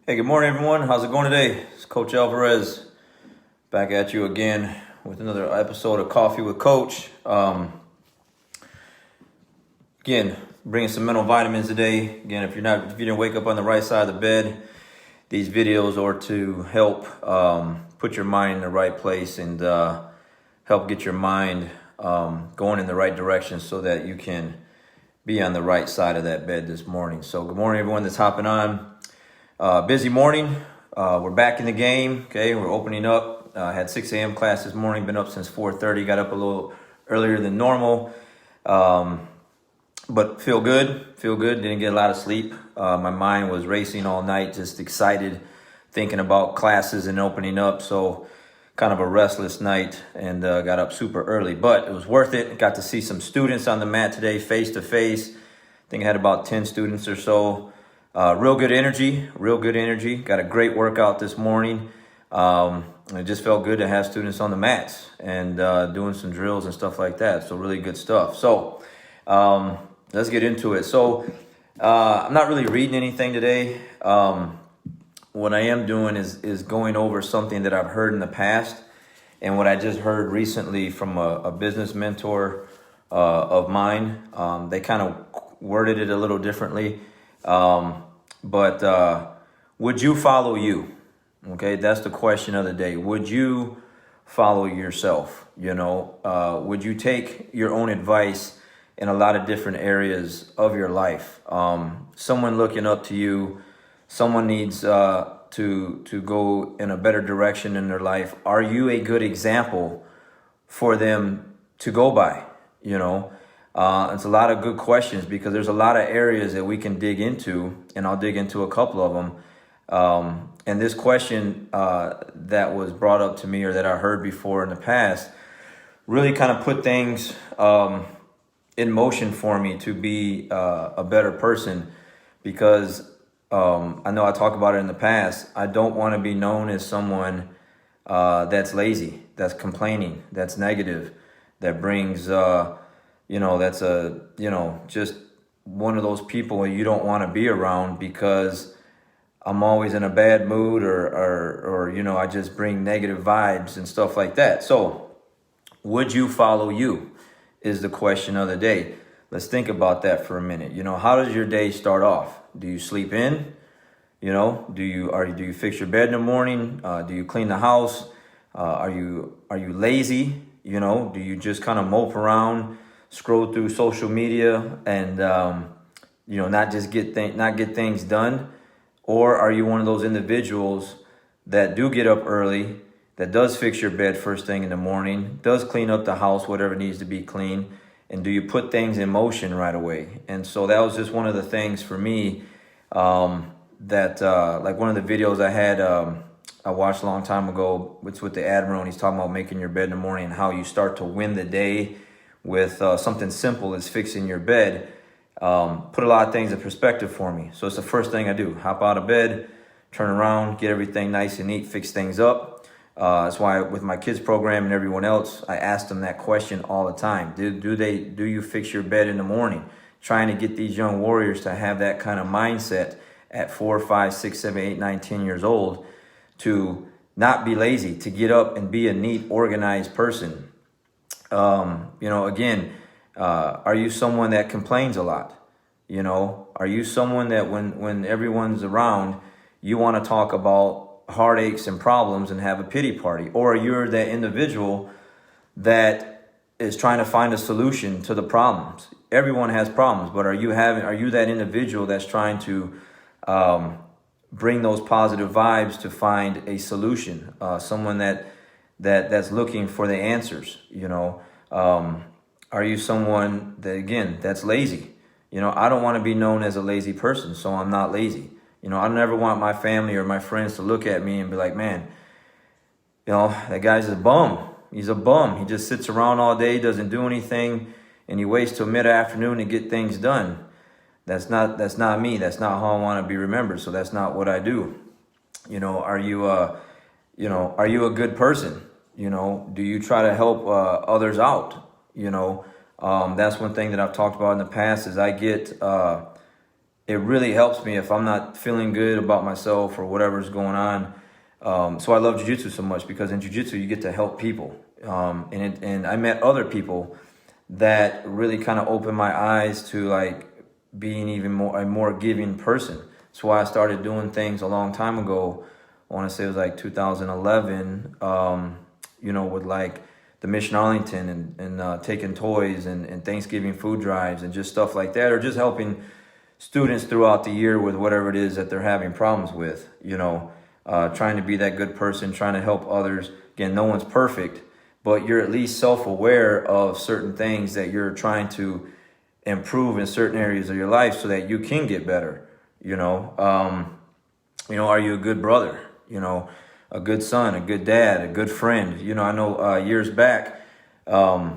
Hey, good morning, everyone. How's it going today? It's Coach Alvarez back at you again with another episode of Coffee with Coach. Again, bringing some mental vitamins today. Again, if you didn't wake up on the right side of the bed, these videos are to help put your mind in the right place and help get your mind going in the right direction so that you can be on the right side of that bed this morning. So good morning, everyone that's hopping on. Busy morning. We're back in the game. Okay, we're opening up. Had 6 a.m. class this morning. Been up since 4:30. Got up a little earlier than normal, but feel good. Feel good. Didn't get a lot of sleep. My mind was racing all night, just excited, thinking about classes and opening up. So kind of a restless night, and got up super early, but it was worth it. Got to see some students on the mat today, face to face. I think I had about 10 students or so. Real good energy. Got a great workout this morning. It just felt good to have students on the mats and doing some drills and stuff like that. So really good stuff. So let's get into it. So I'm not really reading anything today. What I am doing is going over something that I've heard in the past and what I just heard recently from a business mentor of mine. They kind of worded it a little differently. But would you follow you? Okay, that's the question of the day. Would you follow yourself? Would you take your own advice in a lot of different areas of your life? Someone looking up to you, someone needs to go in a better direction in their life. Are you a good example for them to go by? It's a lot of good questions because there's a lot of areas that we can dig into, and I'll dig into a couple of them. And this question that was brought up to me or that I heard before in the past really kind of put things in motion for me to be a better person because I know I talked about it in the past. I don't want to be known as someone that's lazy, that's complaining, that's negative, that brings... that's just one of those people you don't want to be around because I'm always in a bad mood or I just bring negative vibes and stuff like that. So would you follow you is the question of the day. Let's think about that for a minute. How does your day start off? Do you sleep in? Do you fix your bed in the morning? Do you clean the house? Are you lazy? Do you just kind of mope around, scroll through social media and, not get things done? Or are you one of those individuals that do get up early, that does fix your bed first thing in the morning, does clean up the house, whatever needs to be clean, and do you put things in motion right away? And so that was just one of the things for me that like one of the videos I had, I watched a long time ago, it's with the Admiral, and he's talking about making your bed in the morning and how you start to win the day with something simple as fixing your bed. Put a lot of things in perspective for me. So it's the first thing I do. Hop out of bed, turn around, get everything nice and neat, fix things up. That's why with my kids program and everyone else, I ask them that question all the time. Do you fix your bed in the morning? Trying to get these young warriors to have that kind of mindset at 4, 5, 6, 7, 8, 9, 10 years old to not be lazy, to get up and be a neat, organized person. Again, are you someone that complains a lot? Are you someone that when everyone's around, you want to talk about heartaches and problems and have a pity party? Or you're that individual that is trying to find a solution to the problems? Everyone has problems, but are you that individual that's trying to bring those positive vibes to find a solution? Someone that's looking for the answers, Are you someone that, again, that's lazy? I don't want to be known as a lazy person, so I'm not lazy. I never want my family or my friends to look at me and be like, man, that guy's a bum. He's a bum. He just sits around all day, doesn't do anything, and he waits till mid-afternoon to get things done. That's not me. That's not how I want to be remembered. So that's not what I do. Are you a good person? Do you try to help others out? That's one thing that I've talked about in the past is I get it really helps me if I'm not feeling good about myself or whatever's going on. So I love jiu-jitsu so much because in jiu-jitsu you get to help people. And I met other people that really kind of opened my eyes to like being even more a more giving person. That's why I started doing things a long time ago. I want to say it was like 2011, with like the Mission Arlington and taking toys and Thanksgiving food drives and just stuff like that, or just helping students throughout the year with whatever it is that they're having problems with, trying to be that good person, trying to help others. Again, no one's perfect, but you're at least self-aware of certain things that you're trying to improve in certain areas of your life so that you can get better. Are you a good brother? A good son, a good dad, a good friend. I know years back, I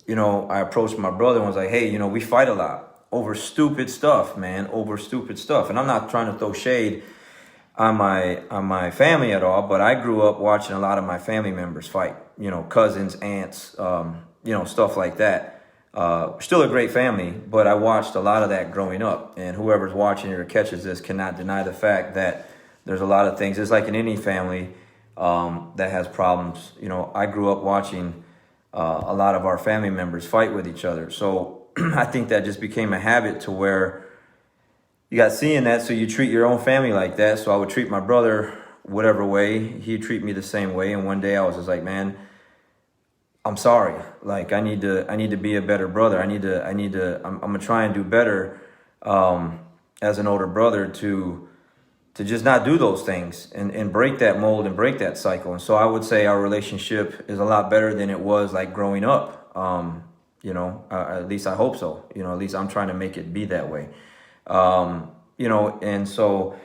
approached my brother and was like, hey, we fight a lot over stupid stuff, man, over stupid stuff. And I'm not trying to throw shade on my family at all, but I grew up watching a lot of my family members fight, cousins, aunts, stuff like that. Still a great family, but I watched a lot of that growing up. And whoever's watching it or catches this cannot deny the fact that there's a lot of things. It's like in any family that has problems. I grew up watching a lot of our family members fight with each other. So I think that just became a habit to where you got seeing that, so you treat your own family like that. So I would treat my brother whatever way, he'd treat me the same way. And one day I was just like, man, I'm sorry. Like I need to be a better brother. I'm gonna try and do better as an older brother to just not do those things and break that mold and break that cycle. And so I would say our relationship is a lot better than it was like growing up. At least I hope so. At least I'm trying to make it be that way. And so,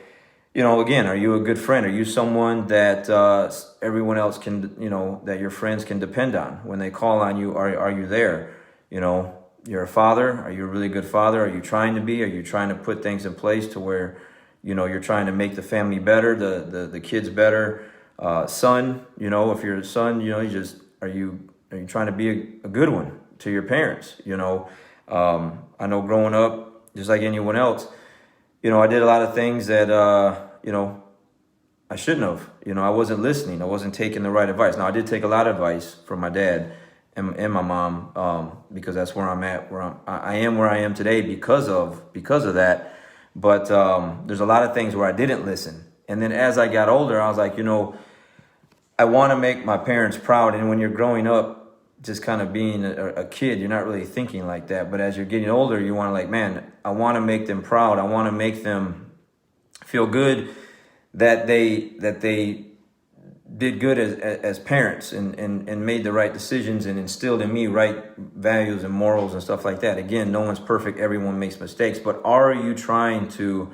again, are you a good friend? Are you someone that everyone else can, that your friends can depend on when they call on you? Are you there? You're a father. Are you a really good father? Are you trying to be? Are you trying to put things in place to where, you're trying to make the family better, the kids better? Son, if you're a son, are you trying to be a good one to your parents? I know growing up, just like anyone else, I did a lot of things that, I shouldn't have. I wasn't listening. I wasn't taking the right advice. Now, I did take a lot of advice from my dad and my mom because that's where I'm at, I am where I am today because of that. But there's a lot of things where I didn't listen. And then as I got older, I was like, I want to make my parents proud. And when you're growing up, just kind of being a kid, you're not really thinking like that. But as you're getting older, you want to like, man, I want to make them proud. I want to make them feel good that they did good as parents and made the right decisions and instilled in me right values and morals and stuff like that. Again, no one's perfect. Everyone makes mistakes. But are you trying to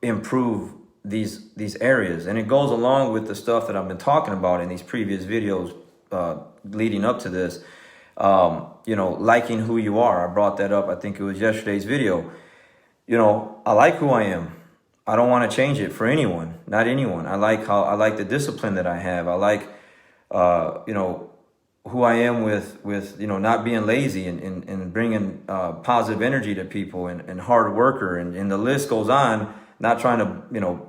improve these areas? And it goes along with the stuff that I've been talking about in these previous videos leading up to this, liking who you are. I brought that up. I think it was yesterday's video. I like who I am. I don't want to change it for anyone, not anyone. I like the discipline that I have. I like, who I am with not being lazy and bringing positive energy to people and hard worker. And the list goes on, not trying to,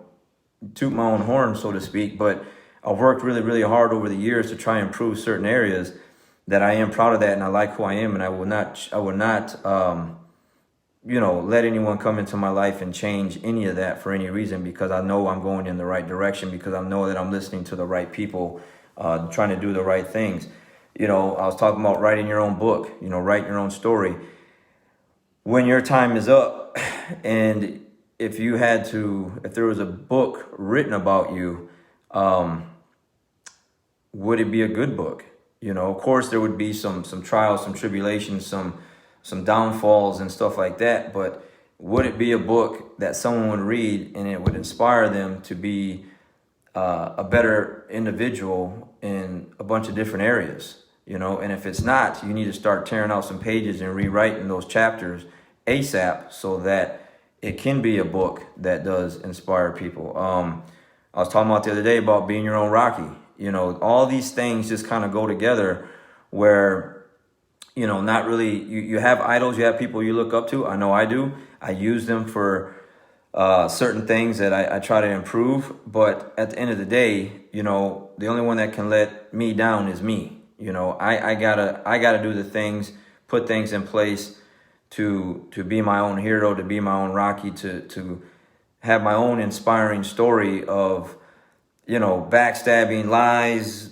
toot my own horn, so to speak, but I've worked really, really hard over the years to try and improve certain areas that I am proud of that. And I like who I am. And I will not, let anyone come into my life and change any of that for any reason, because I know I'm going in the right direction, because I know that I'm listening to the right people, trying to do the right things. I was talking about writing your own book, writing your own story. When your time is up, and if there was a book written about you, would it be a good book? Of course there would be some trials, some tribulations, some downfalls and stuff like that. But would it be a book that someone would read and it would inspire them to be a better individual in a bunch of different areas? And if it's not, you need to start tearing out some pages and rewriting those chapters ASAP so that it can be a book that does inspire people. I was talking about the other day about being your own Rocky. All these things just kind of go together where, not really, you have idols, you have people you look up to. I know I do. I use them for certain things that I try to improve. But at the end of the day, the only one that can let me down is me. I gotta do the things, put things in place to be my own hero, to be my own Rocky, to have my own inspiring story of, backstabbing, lies,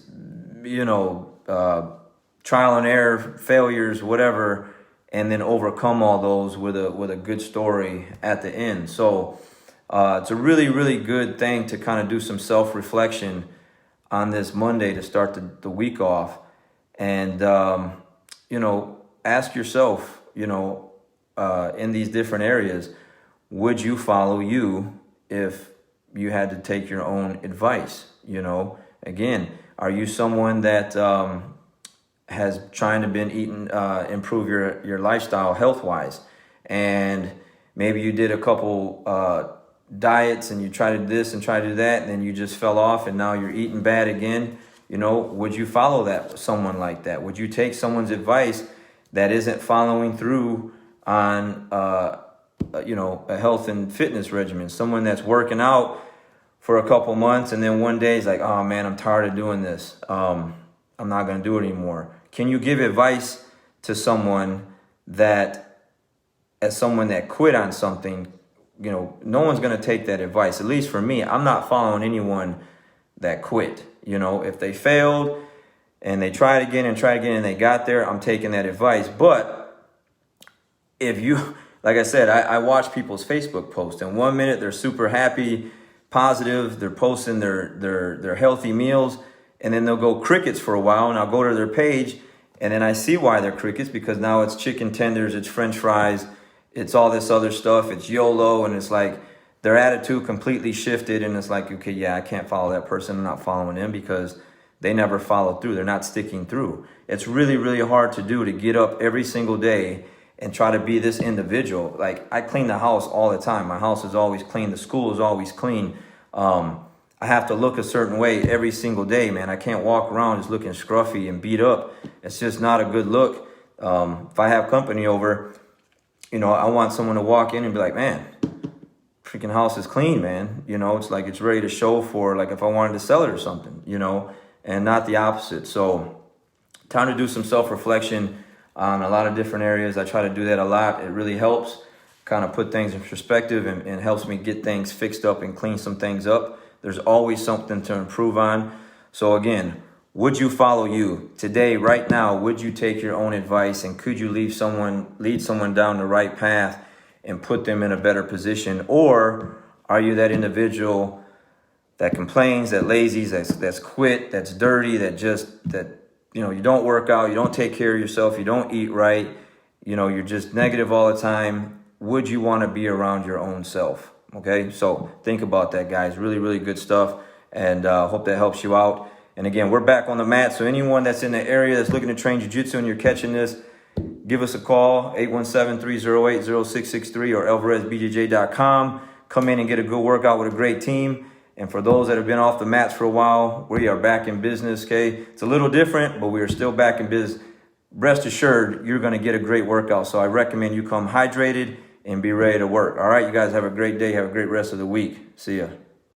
trial and error, failures, whatever, and then overcome all those with a good story at the end. So it's a really, really good thing to kind of do some self-reflection on this Monday to start the week off. And, ask yourself, in these different areas, would you follow you if you had to take your own advice? Again, are you someone that has trying to improve your lifestyle health-wise, and maybe you did a couple diets and you tried to do this and tried to do that, and then you just fell off and now you're eating bad again? Would you follow someone like that? Would you take someone's advice that isn't following through on a health and fitness regimen? Someone that's working out for a couple months and then one day is like, oh man, I'm tired of doing this. I'm not going to do it anymore. Can you give advice to someone that quit on something? No one's going to take that advice. At least for me, I'm not following anyone that quit. If they failed and they tried again and they got there, I'm taking that advice. But if you, like I said, I watch people's Facebook posts, and 1 minute they're super happy, positive, they're posting their healthy meals, and then they'll go crickets for a while, and I'll go to their page, and then I see why they're crickets, because now it's chicken tenders, it's French fries, it's all this other stuff, it's YOLO, and it's like their attitude completely shifted, and it's like, okay, yeah, I can't follow that person, I'm not following them, because they never follow through, they're not sticking through. It's really, really hard to do, to get up every single day and try to be this individual. Like, I clean the house all the time. My house is always clean. The school is always clean. I have to look a certain way every single day, man. I can't walk around just looking scruffy and beat up. It's just not a good look. If I have company over, I want someone to walk in and be like, man, freaking house is clean, man. It's like it's ready to show for, like, if I wanted to sell it or something, and not the opposite. So time to do some self-reflection on a lot of different areas. I try to do that a lot. It really helps kind of put things in perspective and helps me get things fixed up and clean some things up. There's always something to improve on. So again, would you follow you today, right now? Would you take your own advice, and could you lead someone down the right path and put them in a better position? Or are you that individual that complains, that lazy, that's quit, that's dirty, that you don't work out, you don't take care of yourself, you don't eat right, you're just negative all the time? Would you want to be around your own self? Okay, so think about that, guys. Really, really good stuff, and hope that helps you out. And again, we're back on the mat, so anyone that's in the area that's looking to train jiu-jitsu and you're catching this, give us a call, 817-308-0663 or ALVAREZ'BJJ.com. Come in and get a good workout with a great team. And for those that have been off the mats for a while, we are back in business, okay? It's a little different, but we are still back in business. Rest assured, you're going to get a great workout. So I recommend you come hydrated and be ready to work. All right, you guys have a great day. Have a great rest of the week. See ya.